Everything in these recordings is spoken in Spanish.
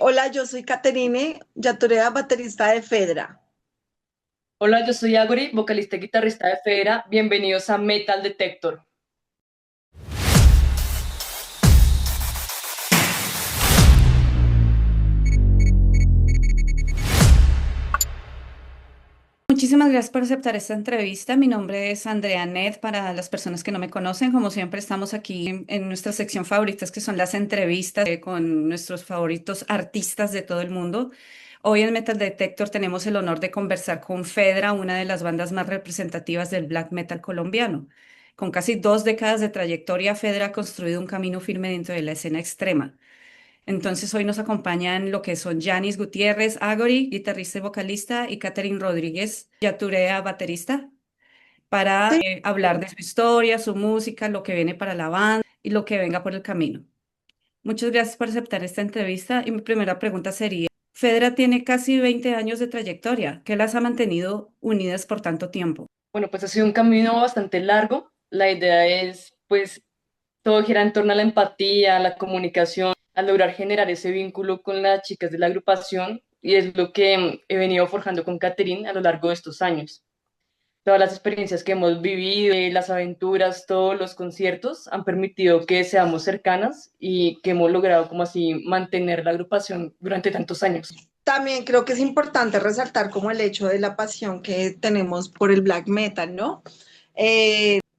Hola, yo soy Caterine Yaturea, baterista de Fedra. Hola, yo soy Agori, vocalista y guitarrista de Federa. Bienvenidos a Metal Detector. Muchísimas gracias por aceptar esta entrevista. Mi nombre es Andrea Ned. Para las personas que no me conocen, como siempre, estamos aquí en nuestra sección favoritas, que son las entrevistas con nuestros favoritos artistas de todo el mundo. Hoy en Metal Detector tenemos el honor de conversar con Fedra, una de las bandas más representativas del black metal colombiano. Con casi 2 décadas de trayectoria, Fedra ha construido un camino firme dentro de la escena extrema. Entonces hoy nos acompañan lo que son Yanis Gutiérrez Agori, guitarrista y vocalista, y Catherine Rodríguez Yaturea, baterista, para Sí, hablar de su historia, su música, lo que viene para la banda y lo que venga por el camino. Muchas gracias por aceptar esta entrevista y mi primera pregunta sería, Fedra tiene casi 20 años de trayectoria. ¿Qué las ha mantenido unidas por tanto tiempo? Bueno, pues ha sido un camino bastante largo. La idea es, pues, todo gira en torno a la empatía, a la comunicación, a lograr generar ese vínculo con las chicas de la agrupación y es lo que he venido forjando con Catherine a lo largo de estos años. Todas las experiencias que hemos vivido, las aventuras, todos los conciertos han permitido que seamos cercanas y que hemos logrado como así mantener la agrupación durante tantos años. también creo que es importante resaltar como el hecho de la pasión que tenemos por el black metal, ¿no?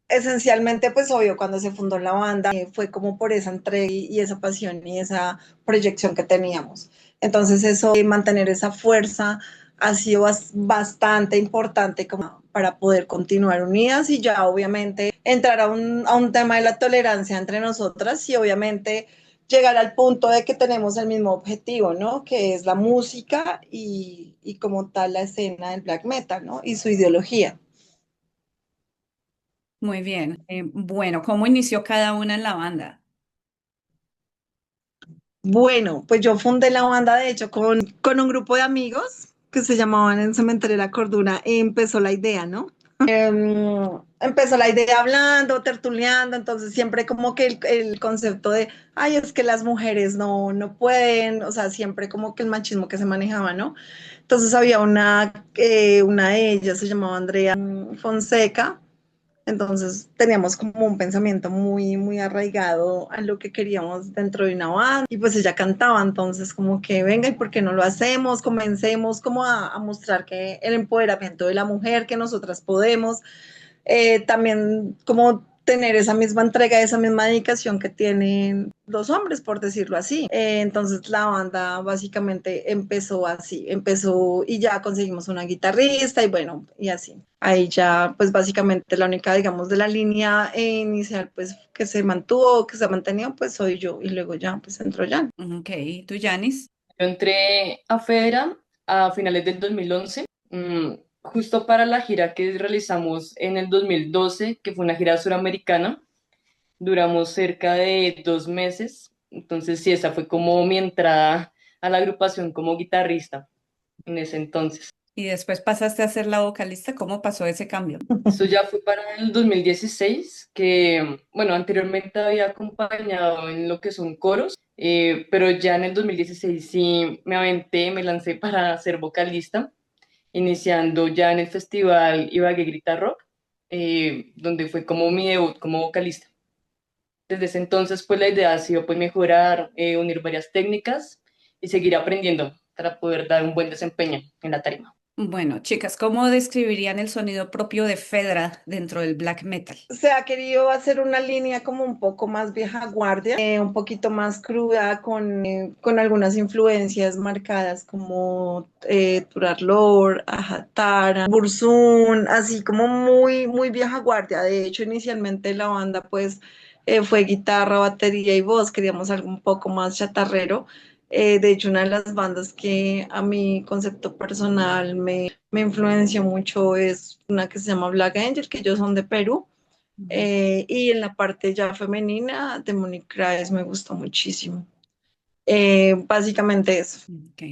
Esencialmente, pues obvio, cuando se fundó la banda, fue como por esa entrega y esa pasión y esa proyección que teníamos. Entonces eso, mantener esa fuerza ha sido bastante importante como para poder continuar unidas y ya obviamente entrar a un tema de la tolerancia entre nosotras y obviamente llegar al punto de que tenemos el mismo objetivo, ¿no? Que es la música y como tal la escena del black metal, ¿no? Y su ideología. Muy bien. Bueno, ¿cómo inició cada una en la banda? Bueno, pues yo fundé la banda, de hecho, con un grupo de amigos que se llamaban en Cementerio de la Cordura y empezó la idea, ¿no? Empezó la idea hablando, tertuleando, entonces siempre como que el concepto de, ay, es que las mujeres no pueden, o sea, siempre como que el machismo que se manejaba, ¿no? Entonces había una de ellas, se llamaba Andrea Fonseca, entonces teníamos como un pensamiento muy arraigado a lo que queríamos dentro de una banda y pues ella cantaba, entonces como que venga y por qué no lo hacemos, comencemos como a mostrar que el empoderamiento de la mujer, que nosotras podemos, también como tener esa misma entrega, esa misma dedicación que tienen los hombres, por decirlo así. Entonces la banda básicamente empezó así, empezó y ya conseguimos una guitarrista y bueno, y así. Ahí ya, pues básicamente la única, digamos, de la línea inicial, pues que se mantuvo, que se ha mantenido, pues soy yo y luego ya, pues entró Jan. Ok, ¿y tú, Yanis? Yo entré a Federa a finales del 2011, justo para la gira que realizamos en el 2012, que fue una gira suramericana. Duramos cerca de 2 meses, entonces sí, esa fue como mi entrada a la agrupación como guitarrista en ese entonces. Y después pasaste a ser la vocalista. ¿Cómo pasó ese cambio? Esto ya fue para el 2016, que bueno, anteriormente había acompañado en lo que son coros, pero ya en el 2016 sí me aventé, me lancé para ser vocalista, iniciando ya en el festival Ibagué Grita Rock, donde fue como mi debut como vocalista. Desde ese entonces, pues la idea ha sido pues mejorar, unir varias técnicas y seguir aprendiendo para poder dar un buen desempeño en la tarima. Bueno, chicas, ¿cómo describirían el sonido propio de Fedra dentro del black metal? Se ha querido hacer una línea como un poco más vieja guardia, un poquito más cruda, con algunas influencias marcadas como Turarlor, Ajatara, Burzún, así como muy vieja guardia. De hecho, inicialmente la banda pues fue guitarra, batería y voz, queríamos algo un poco más chatarrero. De hecho, una de las bandas que a mi concepto personal me influenció mucho es una que se llama Black Angel, que ellos son de Perú. Ujú. Y en la parte ya femenina, de Monique Craes me gustó muchísimo. Básicamente eso. Ok.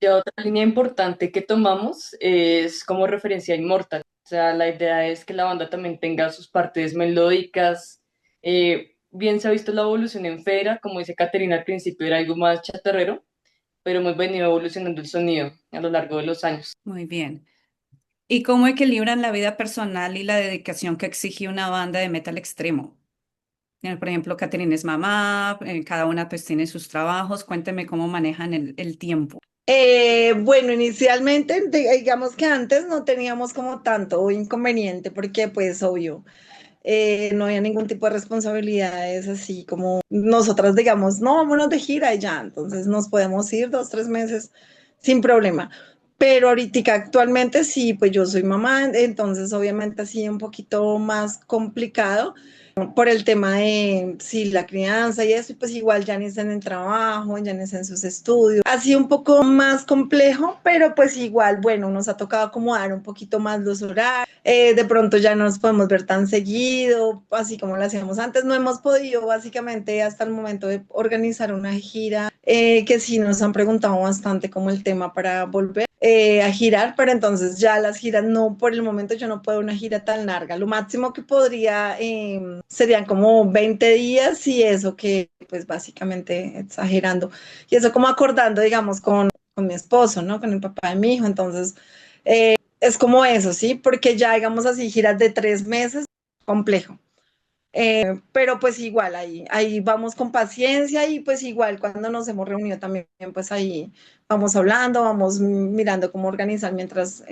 Ya otra línea importante que tomamos es como referencia a Immortal. O sea, la idea es que la banda también tenga sus partes melódicas. Bien se ha visto la evolución en Fera, como dice Caterina al principio, era algo más chatarrero, pero hemos venido evolucionando el sonido a lo largo de los años. Muy bien. ¿Y cómo equilibran la vida personal y la dedicación que exige una banda de metal extremo? Por ejemplo, Catherine es mamá, cada una pues tiene sus trabajos. Cuénteme cómo manejan el tiempo. Bueno, inicialmente, digamos que antes no teníamos como tanto inconveniente porque pues obvio, no había ningún tipo de responsabilidades así como nosotras digamos, no, vámonos de gira y ya, entonces nos podemos ir 2, 3 meses sin problema. Pero ahorita actualmente sí, pues yo soy mamá, entonces obviamente así un poquito más complicado por el tema de sí, la crianza y eso, y pues igual ya ni está en el trabajo, ya ni está en sus estudios. Ha sido un poco más complejo, pero pues igual, bueno, nos ha tocado acomodar un poquito más los horarios. De pronto ya no nos podemos ver tan seguido, así como lo hacíamos antes. No hemos podido básicamente hasta el momento de organizar una gira, que sí nos han preguntado bastante como el tema para volver a girar, pero entonces ya las giras no, por el momento yo no puedo una gira tan larga. Lo máximo que podría serían como 20 días y eso que pues básicamente exagerando. Y eso como acordando, digamos, con mi esposo, ¿no? Con el papá de mi hijo. Entonces, es como eso, ¿sí? Porque ya, digamos así, giras de 3 meses, complejo. Pero pues igual, ahí vamos con paciencia y pues igual cuando nos hemos reunido también, pues ahí vamos hablando, vamos mirando cómo organizar mientras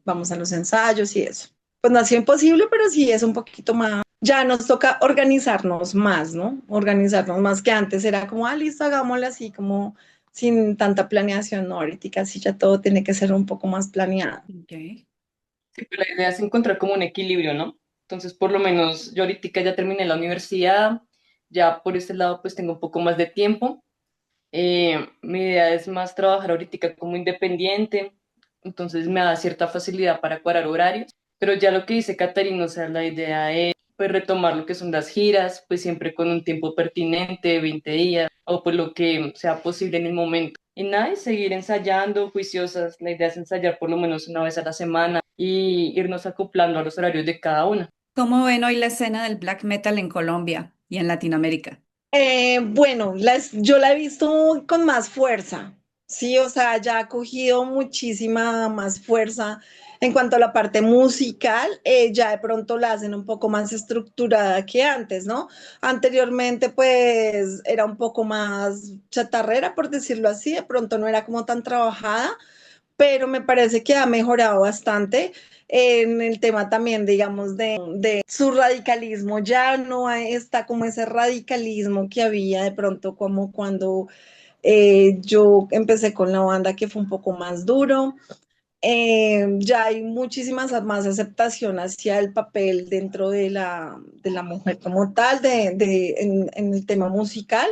vamos a los ensayos y eso. Pues no ha sido imposible, pero sí es un poquito más, ya nos toca organizarnos más, ¿no? Organizarnos más que antes, era como, ah, listo, hagámoslo así, como sin tanta planeación, ¿no? Ahorita sí ya todo tiene que ser un poco más planeado. Ok. Sí, pero la idea es encontrar como un equilibrio, ¿no? Entonces, por lo menos yo ahorita ya terminé la universidad, ya por este lado pues tengo un poco más de tiempo. Mi idea es más trabajar ahorita como independiente, entonces me da cierta facilidad para cuadrar horarios, pero ya lo que dice Catarina, o sea, la idea es pues retomar lo que son las giras, pues siempre con un tiempo pertinente, 20 días, o pues lo que sea posible en el momento. Y nada, y seguir ensayando, juiciosas, la idea es ensayar por lo menos una vez a la semana y irnos acoplando a los horarios de cada una. ¿Cómo ven hoy la escena del black metal en Colombia y en Latinoamérica? Bueno, yo la he visto con más fuerza, sí, o sea, ya ha cogido muchísima más fuerza en cuanto a la parte musical, ya de pronto la hacen un poco más estructurada que antes, ¿no? Anteriormente, pues, era un poco más chatarrera, por decirlo así, de pronto no era como tan trabajada, pero me parece que ha mejorado bastante en el tema también, digamos, de su radicalismo. Ya no está como ese radicalismo que había de pronto como cuando yo empecé con la banda, que fue un poco más duro. Ya hay muchísimas más aceptación hacia el papel dentro de la mujer como tal, en el tema musical,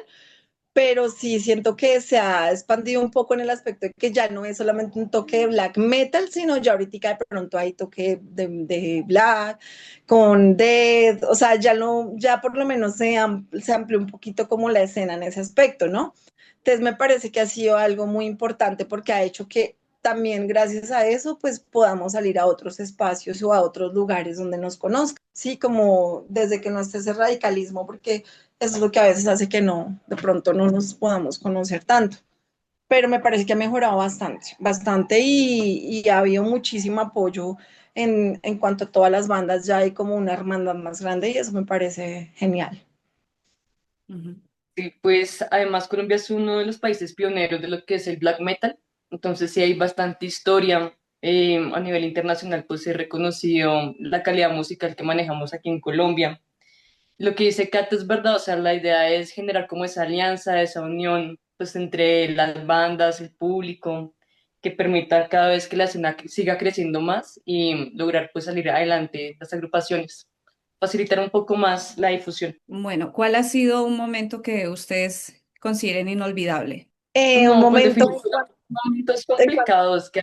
pero sí siento que se ha expandido un poco en el aspecto de que ya no es solamente un toque de black metal, sino ya ahorita de pronto hay toque de black, con death, o sea, ya por lo menos se amplió un poquito como la escena en ese aspecto, ¿no? Entonces me parece que ha sido algo muy importante porque ha hecho que también gracias a eso pues podamos salir a otros espacios o a otros lugares donde nos conozcan, sí, como desde que no esté ese radicalismo, porque eso es lo que a veces hace que no, de pronto no nos podamos conocer tanto. Pero me parece que ha mejorado bastante, bastante y ha habido muchísimo apoyo en cuanto a todas las bandas. Ya hay como una hermandad más grande y eso me parece genial. Ujú. Sí, pues además Colombia es uno de los países pioneros de lo que es el black metal, entonces sí hay bastante historia. A nivel internacional pues se ha reconocido la calidad musical que manejamos aquí en Colombia. Lo que dice Kat es verdad, o sea, la idea es generar como esa alianza, esa unión pues entre las bandas, el público, que permita cada vez que la escena siga creciendo más y lograr pues salir adelante las agrupaciones, facilitar un poco más la difusión. Bueno, ¿cuál ha sido un momento que ustedes consideren inolvidable? Un No, pues momento, definitivamente momentos en cuanto- complicados, que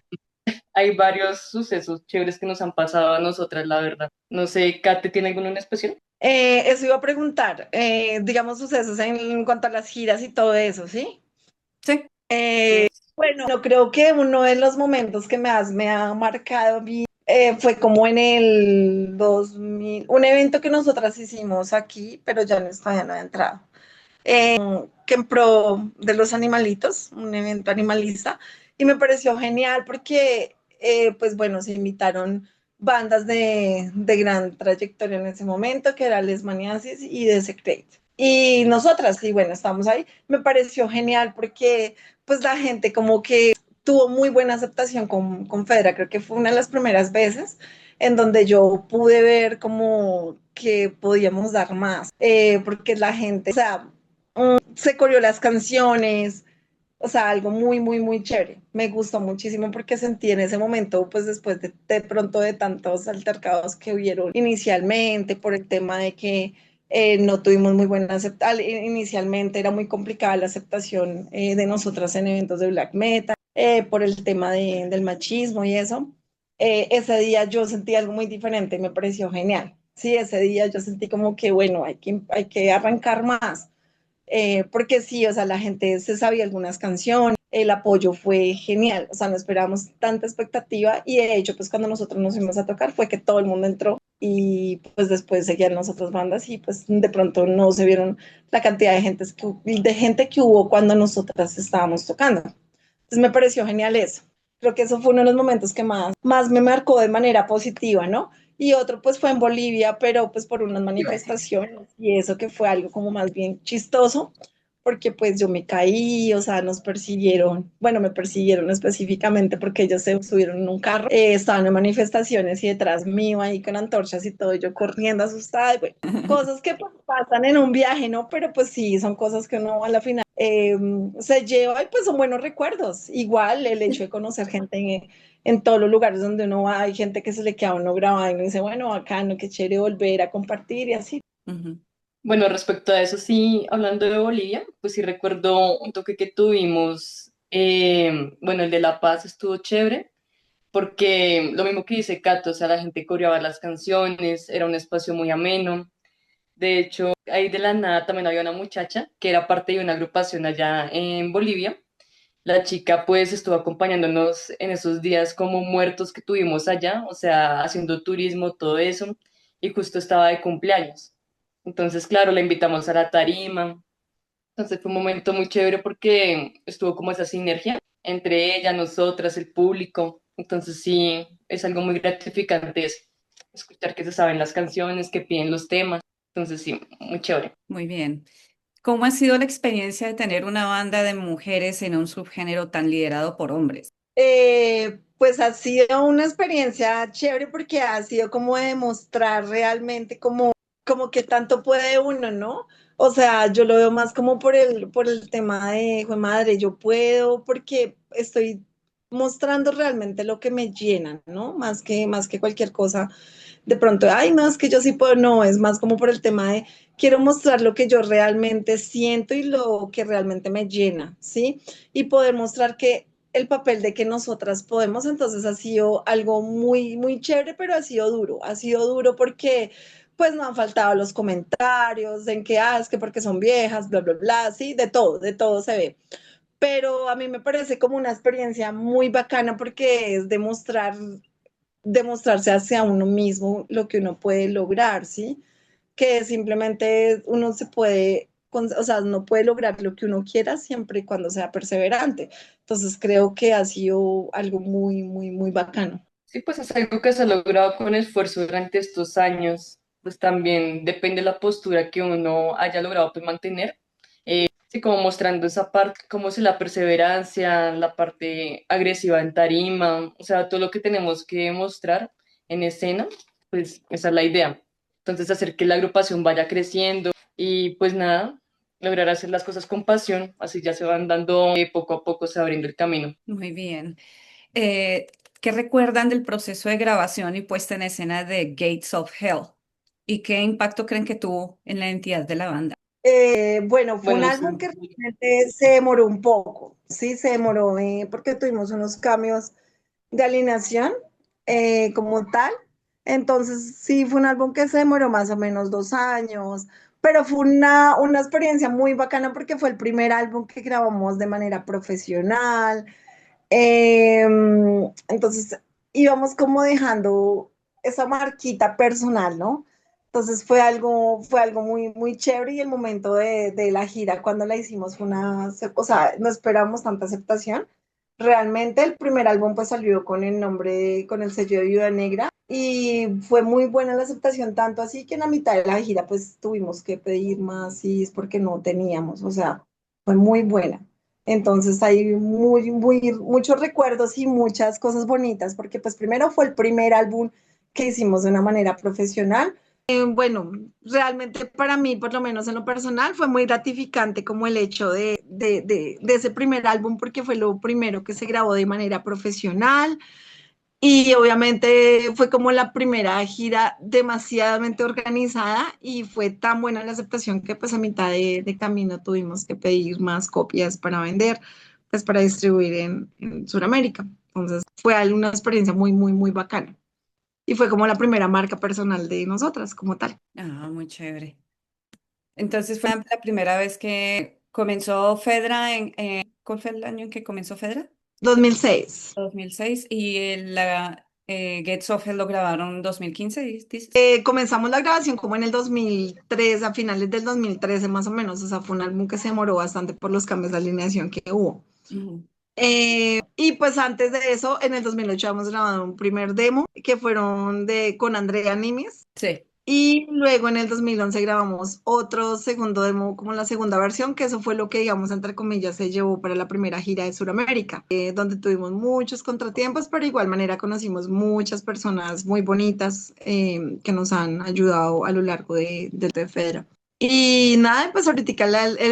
hay varios sucesos chéveres que nos han pasado a nosotras, la verdad. No sé, Kate, ¿tiene alguno en especial? eso iba a preguntar, digamos sucesos en cuanto a las giras y todo eso, ¿sí? Sí. Bueno, yo creo que uno de los momentos que más me ha marcado a mí fue como en el 2000, un evento que nosotras hicimos aquí, pero ya no, todavía no ha entrado. que en pro de los animalitos, un evento animalista, y me pareció genial porque, pues bueno, se invitaron bandas de gran trayectoria en ese momento, que era Les Maniasis y The Secret. Y nosotras, y bueno, estamos ahí. Me pareció genial porque pues la gente como que tuvo muy buena aceptación con Fedra. Creo que fue una de las primeras veces en donde yo pude ver como que podíamos dar más, porque la gente, o sea, se coreó las canciones, o sea, algo muy, muy, muy chévere. Me gustó muchísimo porque sentí en ese momento, pues después de pronto de tantos altercados que hubieron inicialmente por el tema de que no tuvimos muy buena aceptación, inicialmente era muy complicada la aceptación de nosotras en eventos de black metal, por el tema del machismo y eso. Ese día yo sentí algo muy diferente, me pareció genial. Sí, ese día yo sentí como que, bueno, hay que arrancar más, porque sí, o sea, la gente se sabía algunas canciones, el apoyo fue genial, o sea, no esperábamos tanta expectativa y de hecho, pues cuando nosotros nos fuimos a tocar fue que todo el mundo entró y pues después seguían las otras bandas y pues de pronto no se vieron la cantidad de gente que hubo cuando nosotras estábamos tocando. Entonces me pareció genial eso. Creo que eso fue uno de los momentos que más me marcó de manera positiva, ¿no? Y otro pues fue en Bolivia, pero pues por unas manifestaciones y eso que fue algo como más bien chistoso, porque pues yo me caí, o sea, nos persiguieron, bueno, me persiguieron específicamente porque ellos se subieron en un carro, estaban en manifestaciones y detrás mío ahí con antorchas y todo, yo corriendo asustada, y bueno, cosas que pues, pasan en un viaje, ¿no? Pero pues sí, son cosas que uno a la final se lleva y pues son buenos recuerdos. Igual el hecho de conocer gente en todos los lugares donde uno va, hay gente que se le queda a uno grabado y uno dice, bueno, bacano, qué chévere volver a compartir y así. Ujú. Bueno, respecto a eso, sí, hablando de Bolivia, pues sí recuerdo un toque que tuvimos, bueno, el de La Paz estuvo chévere, porque lo mismo que dice Cato, o sea, la gente coreaba las canciones, era un espacio muy ameno. De hecho, ahí de la nada también había una muchacha que era parte de una agrupación allá en Bolivia. La chica pues estuvo acompañándonos en esos días como muertos que tuvimos allá, o sea, haciendo turismo, todo eso, y justo estaba de cumpleaños. Entonces, claro, la invitamos a la tarima. Entonces fue un momento muy chévere porque estuvo como esa sinergia entre ella, nosotras, el público. Entonces sí, es algo muy gratificante eso, escuchar que se saben las canciones, que piden los temas. Entonces sí, muy chévere. Muy bien. ¿Cómo ha sido la experiencia de tener una banda de mujeres en un subgénero tan liderado por hombres? Pues ha sido una experiencia chévere porque ha sido como demostrar realmente como que tanto puede uno, ¿no? O sea, yo lo veo más como por el tema de, "Jue madre, yo puedo", porque estoy mostrando realmente lo que me llena, ¿no? Más que cualquier cosa. De pronto, ay, no, es que yo sí puedo, no, es más como por el tema de, quiero mostrar lo que yo realmente siento y lo que realmente me llena, ¿sí? Y poder mostrar que el papel de que nosotras podemos, entonces ha sido algo muy, muy chévere, pero ha sido duro porque pues no han faltado los comentarios en que, es que porque son viejas, bla, bla, bla, sí, de todo se ve. Pero a mí me parece como una experiencia muy bacana porque es demostrarse hacia uno mismo lo que uno puede lograr, ¿sí? Que simplemente uno se puede, o sea, no puede lograr lo que uno quiera siempre y cuando sea perseverante. Entonces creo que ha sido algo muy, muy, muy bacano. Sí, pues es algo que se ha logrado con esfuerzo durante estos años. Pues también depende de la postura que uno haya logrado pues, mantener. Sí, como mostrando esa parte, como si la perseverancia, la parte agresiva en tarima, o sea, todo lo que tenemos que mostrar en escena, pues esa es la idea. Entonces, hacer que la agrupación vaya creciendo y pues nada, lograr hacer las cosas con pasión, así ya se van dando, poco a poco se va abriendo el camino. Muy bien. Eh, ¿Qué recuerdan del proceso de grabación y puesta en escena de Gates of Hell? ¿Y qué impacto creen que tuvo en la identidad de la banda? Bueno, fue un Bueno, álbum que sí. realmente se demoró un poco, sí, se demoró porque tuvimos unos cambios de alineación como tal. Entonces, sí, fue un álbum que se demoró más o menos 2 años, pero fue una experiencia muy bacana porque fue el primer álbum que grabamos de manera profesional. Eh, entonces, íbamos como dejando esa marquita personal, ¿no? Entonces fue algo muy, muy chévere y el momento de la gira cuando la hicimos fue o sea, no esperábamos tanta aceptación. Realmente el primer álbum pues salió con el nombre, con el sello de Viuda Negra y fue muy buena la aceptación, tanto así que en la mitad de la gira pues tuvimos que pedir más y es porque no teníamos, o sea, fue muy buena. Entonces hay muchos recuerdos y muchas cosas bonitas porque pues primero fue el primer álbum que hicimos de una manera profesional. Bueno, realmente para mí, por lo menos en lo personal, fue muy gratificante como el hecho de ese primer álbum, porque fue lo primero que se grabó de manera profesional y obviamente fue como la primera gira demasiadamente organizada y fue tan buena la aceptación que pues a mitad de camino tuvimos que pedir más copias para vender, pues para distribuir en Sudamérica. Entonces fue una experiencia muy, muy, muy bacana. Y fue como la primera marca personal de nosotras como tal. Ah, muy chévere. Entonces fue la primera vez que comenzó Fedra ¿cuál fue el año en que comenzó Fedra? 2006. 2006 y Gates of Hell lo grabaron en 2015, dices. Comenzamos la grabación como en el 2003, a finales del 2013 más o menos. O sea, fue un álbum que se demoró bastante por los cambios de alineación que hubo. Ujú. Y pues antes de eso, en el 2008 habíamos grabado un primer demo que fueron con Andrea Nimes. Sí. Y luego en el 2011 grabamos otro segundo demo, como la segunda versión, que eso fue lo que, digamos, entre comillas, se llevó para la primera gira de Sudamérica, donde tuvimos muchos contratiempos, pero de igual manera conocimos muchas personas muy bonitas que nos han ayudado a lo largo de Fedra. Y nada, pues ahorita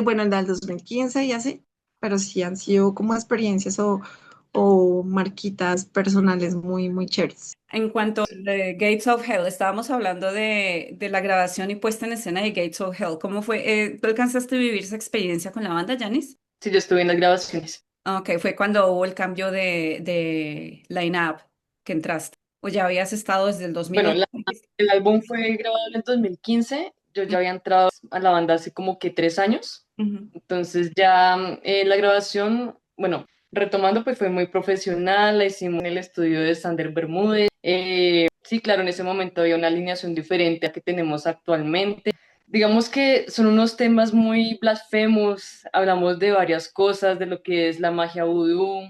bueno, el del 2015 y así, pero sí han sido como experiencias o marquitas personales muy, muy chéveres. En cuanto a Gates of Hell, estábamos hablando de la grabación y puesta en escena de Gates of Hell. ¿Cómo fue? ¿Tú alcanzaste a vivir esa experiencia con la banda, Janis? Sí, yo estuve en las grabaciones. Ok, fue cuando hubo el cambio de line-up que entraste. ¿O ya habías estado desde el Bueno, 2008? el álbum fue grabado en el 2015. Yo ya había entrado a la banda hace como que 3 años. Ujú. Entonces ya la grabación, bueno, retomando, pues fue muy profesional. La hicimos en el estudio de Sander Bermúdez. Sí, claro, en ese momento había una alineación diferente a la que tenemos actualmente. Digamos que son unos temas muy blasfemos. Hablamos de varias cosas, de lo que es la magia vudú.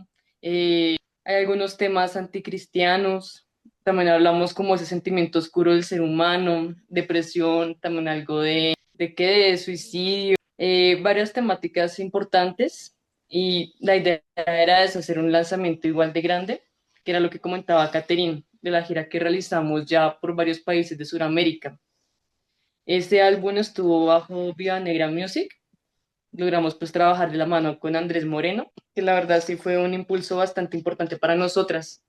Hay algunos temas anticristianos. También hablamos como ese sentimiento oscuro del ser humano, depresión, también algo de qué, de suicidio, varias temáticas importantes. Y la idea era eso, hacer un lanzamiento igual de grande, que era lo que comentaba Catherine, de la gira que realizamos ya por varios países de Sudamérica. Este álbum estuvo bajo Viva Negra Music. Logramos pues trabajar de la mano con Andrés Moreno, que la verdad sí fue un impulso bastante importante para nosotras.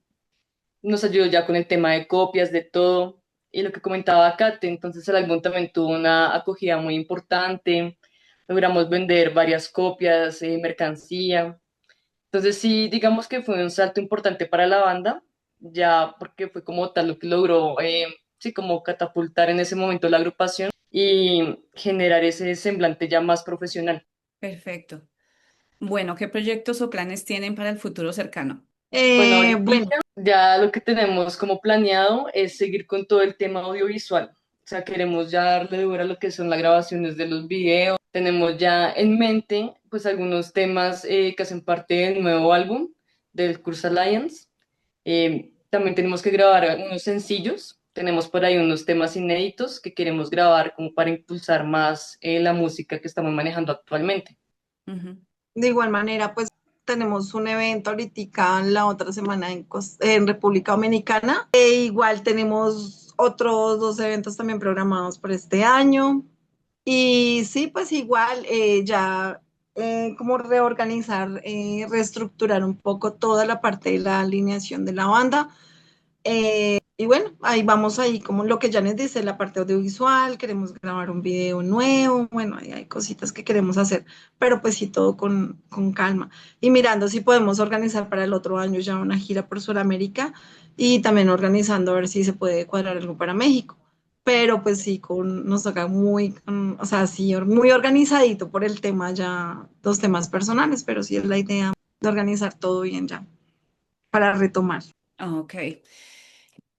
Nos ayudó ya con el tema de copias, de todo, y lo que comentaba Kate, entonces el álbum también tuvo una acogida muy importante, logramos vender varias copias, mercancía, entonces sí, digamos que fue un salto importante para la banda, ya porque fue como tal lo que logró, sí, como catapultar en ese momento la agrupación y generar ese semblante ya más profesional. Perfecto. Bueno, ¿qué proyectos o planes tienen para el futuro cercano? Bueno, Bueno, ahorita ya lo que tenemos como planeado es seguir con todo el tema audiovisual. O sea, queremos ya darle duro a lo que son las grabaciones de los videos. Tenemos ya en mente pues algunos temas que hacen parte del nuevo álbum del Curse Alliance. También tenemos que grabar unos sencillos. Tenemos por ahí unos temas inéditos que queremos grabar como para impulsar más la música que estamos manejando actualmente. Ujú. de igual manera, pues tenemos un evento ahorita la otra semana en República Dominicana. Igual tenemos otros dos eventos también programados por este año. Y sí, pues igual ya como reorganizar, reestructurar un poco toda la parte de la alineación de la banda. Y bueno, ahí vamos ahí, como lo que ya les dice, la parte audiovisual, queremos grabar un video nuevo, bueno, ahí hay cositas que queremos hacer, pero pues sí, todo con calma. Y mirando si podemos organizar para el otro año ya una gira por Sudamérica y también organizando a ver si se puede cuadrar algo para México. Pero pues sí, nos toca o sea, sí, muy organizadito por el tema ya, los temas personales, pero sí es la idea de organizar todo bien ya para retomar. Ok.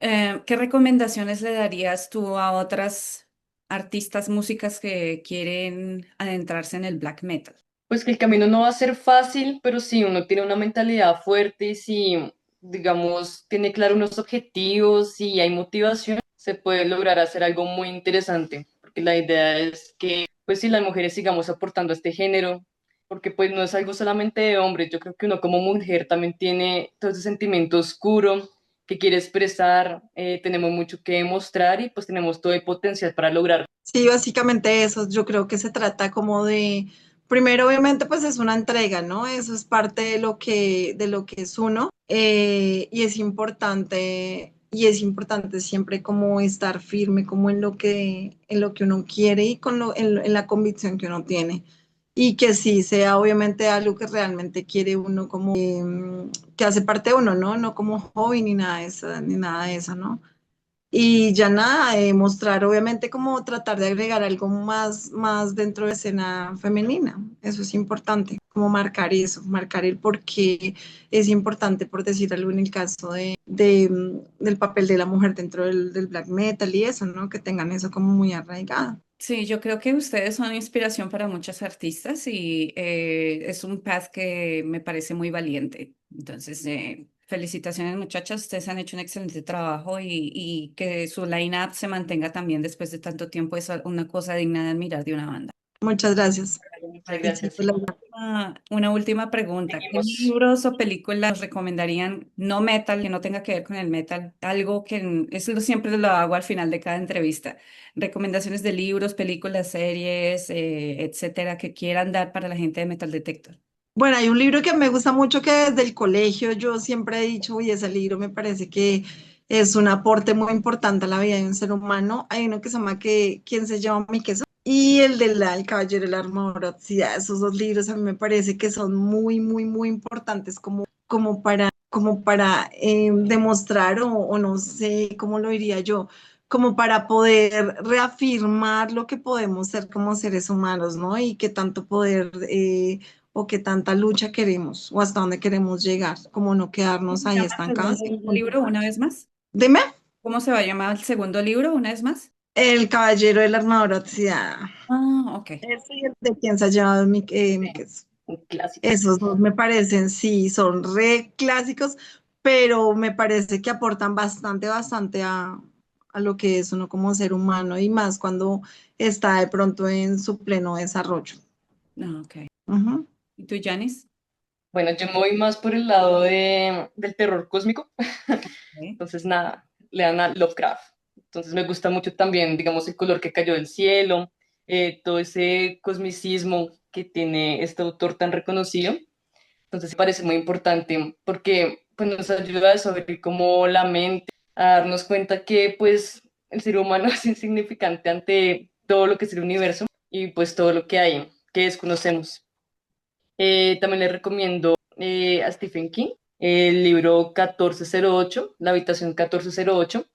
¿Qué recomendaciones le darías tú a otras artistas, músicas que quieren adentrarse en el black metal? Pues que el camino no va a ser fácil, pero si uno tiene una mentalidad fuerte y si, digamos, tiene claro unos objetivos y hay motivación, se puede lograr hacer algo muy interesante, porque la idea es que, pues si las mujeres sigamos aportando a este género, porque pues no es algo solamente de hombres, yo creo que uno como mujer también tiene todo ese sentimiento oscuro que quiere expresar, tenemos mucho que demostrar y pues tenemos todo el potencial para lograrlo. Sí, básicamente eso, yo creo que se trata como de, primero obviamente pues es una entrega, ¿no? Eso es parte de lo que es uno, y es importante siempre como estar firme como en lo que uno quiere y en la convicción que uno tiene. Y que sí sea obviamente algo que realmente quiere uno como, que hace parte de uno, ¿no? No como hobby ni nada de eso, ¿no? Y ya nada, mostrar obviamente como tratar de agregar algo más dentro de escena femenina. Eso es importante, como marcar eso, marcar el por qué es importante, por decir algo en el caso del papel de la mujer dentro del black metal y eso, ¿no? Que tengan eso como muy arraigado. Sí, yo creo que ustedes son inspiración para muchos artistas y es un path que me parece muy valiente. Entonces, felicitaciones muchachas, ustedes han hecho un excelente trabajo y que su line-up se mantenga también después de tanto tiempo es una cosa digna de admirar de una banda. Muchas gracias. Muchas Sí, gracias. pues, Sí. Una última pregunta. ¿Qué Seguimos. libros o películas recomendarían no metal, que no tenga que ver con el metal? Algo que eso siempre lo hago al final de cada entrevista. Recomendaciones de libros, películas, series, etcétera, que quieran dar para la gente de Metal Detector. Bueno, hay un libro que me gusta mucho que desde el colegio yo siempre he dicho, uy, ese libro me parece que es un aporte muy importante a la vida de un ser humano. Hay uno que se llama ¿Quién se llama mi queso? Y el El Caballero de la Armadura Oxidada. Esos dos libros a mí me parece que son muy importantes como para demostrar o no sé cómo lo diría yo, como para poder reafirmar lo que podemos ser como seres humanos, ¿no? Y qué tanto poder o qué tanta lucha queremos o hasta dónde queremos llegar, como no ¿Cómo quedarnos se ahí llama el estancados. segundo libro una vez más? Dime, ¿Cómo se va a llamar el segundo libro una vez más? El Caballero de la Armadura Oxidada. Ah, ok. Ese y el de quién se ha llevado mi queso. Un clásico. Esos dos me parecen, sí, son re clásicos, pero me parece que aportan bastante a lo que es uno como ser humano y más cuando está de pronto en su pleno desarrollo. Ah, ok. Ujú. ¿Y tú, Janice? Bueno, yo me voy más por el lado del terror cósmico. Ok. Entonces, nada, le dan a Lovecraft. Entonces, me gusta mucho también, digamos, el color que cayó del cielo, todo ese cosmicismo que tiene este autor tan reconocido. Entonces, me parece muy importante porque pues, nos ayuda a descubrir cómo la mente, a darnos cuenta que pues el ser humano es insignificante ante todo lo que es el universo y pues todo lo que hay, que desconocemos. También les recomiendo a Stephen King, el libro 1408, La habitación 1408,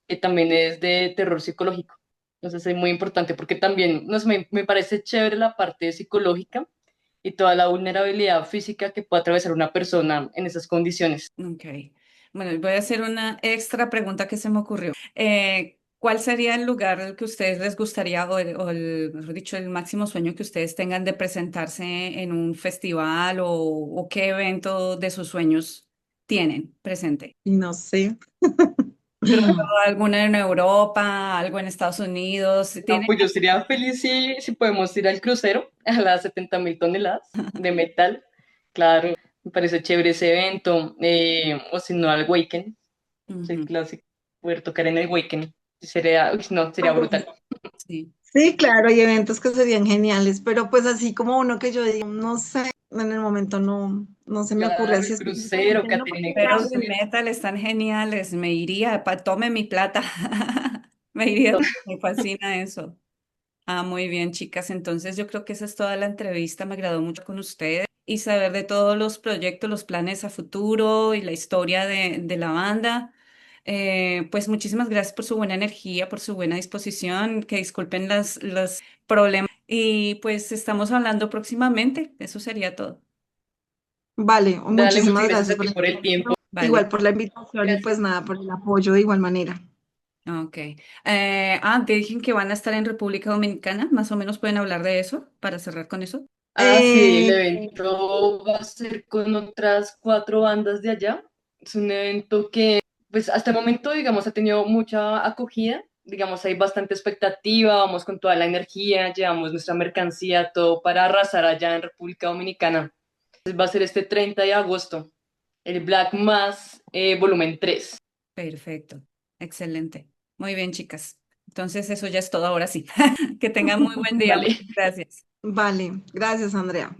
que también es de terror psicológico. Entonces es muy importante porque también no sé, me parece chévere la parte psicológica y toda la vulnerabilidad física que puede atravesar una persona en esas condiciones. Ok. Bueno, voy a hacer una extra pregunta que se me ocurrió. ¿Cuál sería el lugar al que a ustedes les gustaría, mejor dicho, el máximo sueño que ustedes tengan de presentarse en un festival o qué evento de sus sueños tienen presente? Y no sé. De pronto alguno en Europa, algo en Estados Unidos. No, ¿Tienen? pues yo sería feliz si podemos ir al crucero a las 70.000 toneladas de metal. Claro, me parece chévere ese evento. O si no, al Wacken, es el Ujú, clásico. Poder tocar en el Wacken. Sería, uy, no, sería brutal. sí. Sí, claro, hay eventos que serían geniales, pero pues así como uno que yo digo, no sé, en el momento no se me ocurre Claro, así el crucero, específicamente, no, Caterina, porque el Pero claro, de crucero. metal están geniales, me iría, tome mi plata. Me iría, me fascina eso. Ah, muy bien, chicas. Entonces yo creo que esa es toda la entrevista. Me agradó mucho con ustedes y saber de todos los proyectos, los planes a futuro y la historia de la banda. Pues muchísimas gracias por su buena energía, por su buena disposición. Que disculpen los problemas. Y pues estamos hablando próximamente. Eso sería todo. vale, Dale, muchas muchísimas gracias gracias a por ti la por el tiempo. invitación, Vale. igual por la invitación y Gracias. pues nada, por el apoyo de igual manera. Ok. Te dije que van a estar en República Dominicana. Más o menos pueden hablar de eso para cerrar con eso. Ah, sí, el Eh, evento va a ser con otras 4 bandas de allá. Es un evento que, pues hasta el momento, digamos, ha tenido mucha acogida. Digamos, hay bastante expectativa, vamos con toda la energía, llevamos nuestra mercancía, todo para arrasar allá en República Dominicana. Va a ser este 30 de agosto, el Black Mass volumen 3. Perfecto. Excelente. Muy bien, chicas. Entonces, eso ya es todo ahora sí. Que tengan muy buen día. Vale. Muchas gracias. vale, gracias, Andrea.